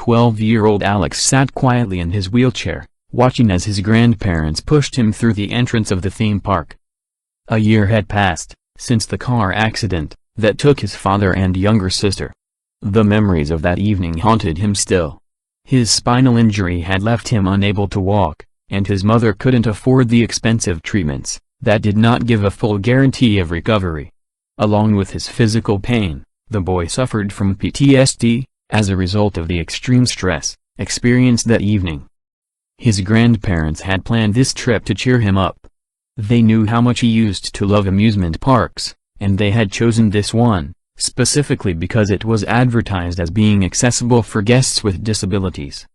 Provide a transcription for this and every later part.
12-year-old Alex sat quietly in his wheelchair, watching as his grandparents pushed him through the entrance of the theme park. A year had passed since the car accident that took his father and younger sister. The memories of that evening haunted him still. His spinal injury had left him unable to walk, and his mother couldn't afford the expensive treatments that did not give a full guarantee of recovery. Along with his physical pain, the boy suffered from PTSD, as a result of the extreme stress experienced that evening. His grandparents had planned this trip to cheer him up. They knew how much he used to love amusement parks, and they had chosen this one, specifically because it was advertised as being accessible for guests with disabilities.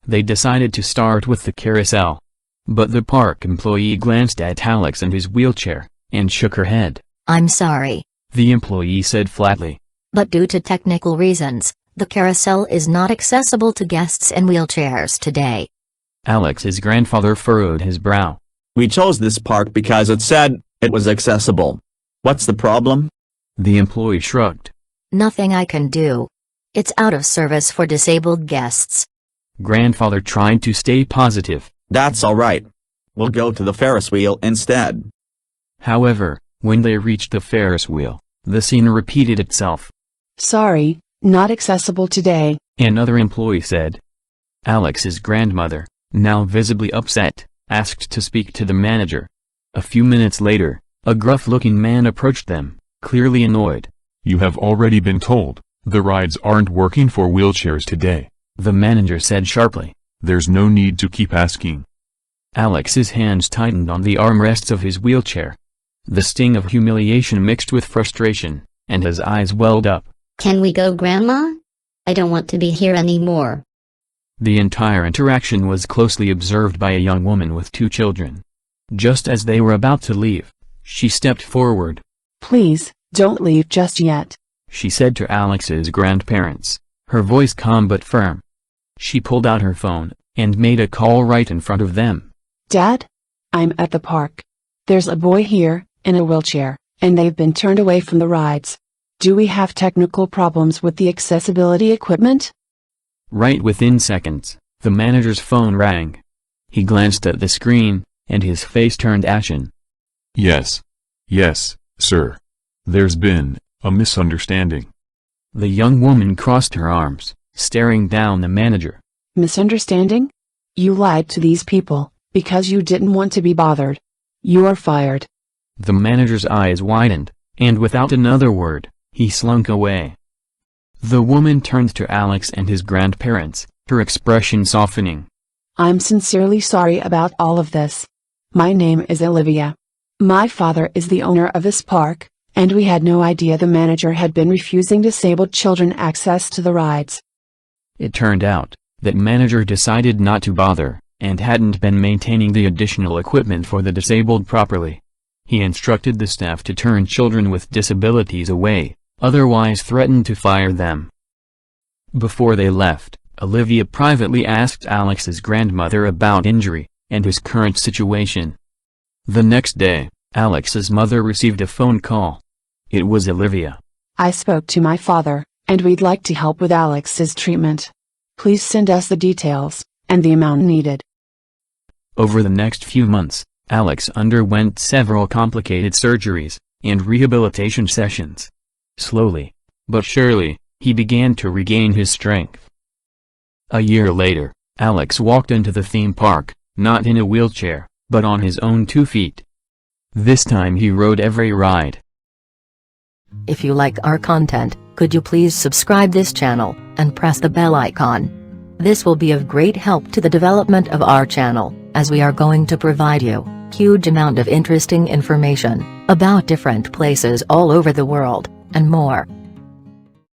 They decided to start with the carousel. But the park employee glanced at Alex and his wheelchair, and shook her head. "I'm sorry," the employee said flatly. "but due to technical reasons, the carousel is not accessible to guests in wheelchairs today." Alex's grandfather furrowed his brow. "We chose this park because it said it was accessible. What's the problem?" The employee shrugged. "Nothing I can do. It's out of service for disabled guests." Grandfather tried to stay positive. "That's all right. We'll go to the Ferris wheel instead." However, when they reached the Ferris wheel, the scene repeated itself. "Sorry, not accessible today," another employee said. Alex's grandmother, now visibly upset, asked to speak to the manager. A few minutes later, a gruff-looking man approached them, clearly annoyed. "You have already been told, the rides aren't working for wheelchairs today," the manager said sharply. "There's no need to keep asking." Alex's hands tightened on the armrests of his wheelchair. The sting of humiliation mixed with frustration, and his eyes welled up. "Can we go, Grandma? I don't want to be here anymore." The entire interaction was closely observed by a young woman with 2 children. Just as they were about to leave, she stepped forward. "Please, don't leave just yet," she said to Alex's grandparents, her voice calm but firm. She pulled out her phone, and made a call right in front of them. "Dad? I'm at the park. There's a boy here, in a wheelchair, and they've been turned away from the rides. Do we have technical problems with the accessibility equipment?" Right within seconds, the manager's phone rang. He glanced at the screen, and his face turned ashen. Yes, sir. There's been a misunderstanding." The young woman crossed her arms, staring down the manager. "Misunderstanding? You lied to these people, because you didn't want to be bothered. You are fired." The manager's eyes widened, and without another word, he slunk away. The woman turned to Alex and his grandparents, her expression softening. "I'm sincerely sorry about all of this. My name is Olivia. My father is the owner of this park, and we had no idea the manager had been refusing disabled children access to the rides." It turned out that manager decided not to bother, and hadn't been maintaining the additional equipment for the disabled properly. He instructed the staff to turn children with disabilities away, otherwise threatened to fire them. Before they left, Olivia privately asked Alex's grandmother about injury, and his current situation. The next day, Alex's mother received a phone call. It was Olivia. "I spoke to my father, and we'd like to help with Alex's treatment. Please send us the details, and the amount needed." Over the next few months, Alex underwent several complicated surgeries and rehabilitation sessions. Slowly, but surely, he began to regain his strength. A year later, Alex walked into the theme park, not in a wheelchair, but on his own 2 feet. This time he rode every ride. If you like our content, could you please subscribe this channel, and press the bell icon? This will be of great help to the development of our channel, as we are going to provide you huge amount of interesting information about different places all over the world, and more.